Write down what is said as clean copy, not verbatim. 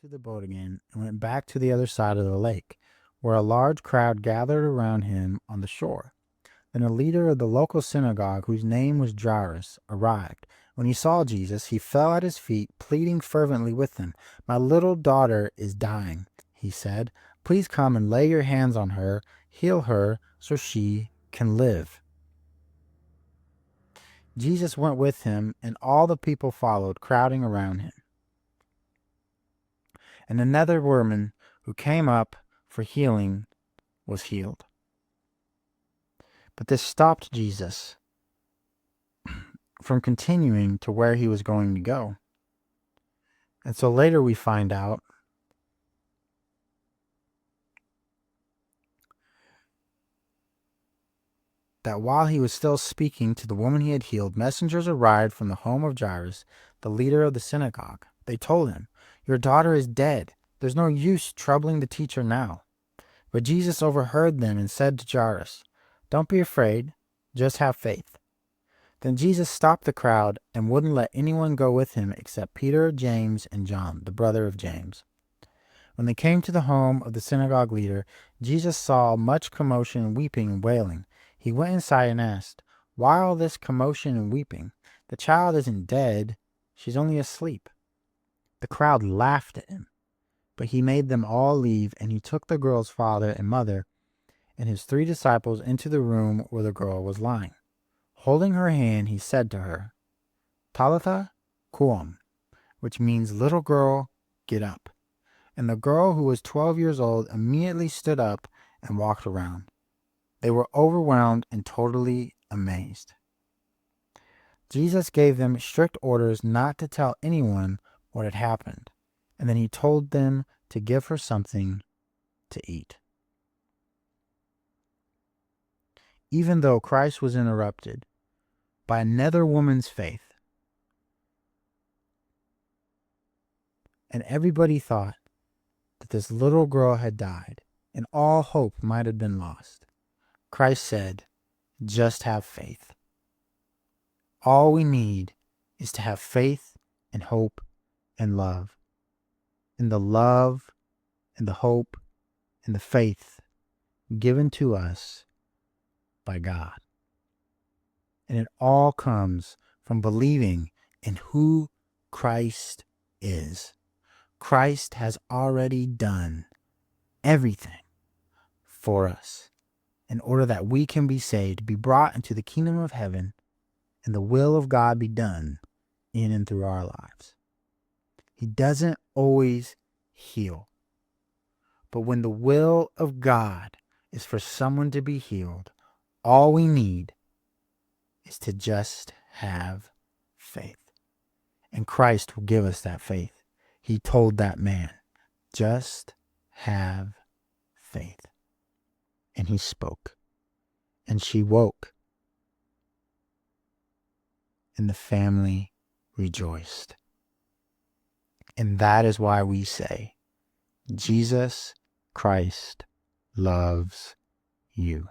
into the boat again and went back to the other side of the lake, where a large crowd gathered around him on the shore. Then a leader of the local synagogue, whose name was Jairus, arrived. When he saw Jesus, he fell at his feet, pleading fervently with him. "My little daughter is dying," he said. "Please come and lay your hands on her, heal her, so she can live." Jesus went with him, and all the people followed, crowding around him. And another woman who came up for healing was healed. But this stopped Jesus from continuing to where he was going to go. And so later we find out that while he was still speaking to the woman he had healed, messengers arrived from the home of Jairus, the leader of the synagogue. They told him, "Your daughter is dead. There's no use troubling the teacher now." But Jesus overheard them and said to Jairus, "Don't be afraid, just have faith." Then Jesus stopped the crowd and wouldn't let anyone go with him except Peter, James, and John, the brother of James. When they came to the home of the synagogue leader, Jesus saw much commotion and weeping and wailing. He went inside and asked, "Why all this commotion and weeping? The child isn't dead, she's only asleep." The crowd laughed at him, but he made them all leave, and he took the girl's father and mother and his 3 disciples into the room where the girl was lying. Holding her hand, he said to her, "Talitha koum," which means, "Little girl, get up." And the girl, who was 12 years old, immediately stood up and walked around. They were overwhelmed and totally amazed. Jesus gave them strict orders not to tell anyone what had happened, and then he told them to give her something to eat. Even though Christ was interrupted by another woman's faith, and everybody thought that this little girl had died and all hope might have been lost, Christ said, "Just have faith." All we need is to have faith and hope and love. And the love and the hope and the faith given to us by God. And it all comes from believing in who Christ is. Christ has already done everything for us in order that we can be saved, be brought into the kingdom of heaven, and the will of God be done in and through our lives. He doesn't always heal. But when the will of God is for someone to be healed, all we need is to just have faith. And Christ will give us that faith. He told that man, "Just have faith." And he spoke. And she woke. And the family rejoiced. And that is why we say, Jesus Christ loves you.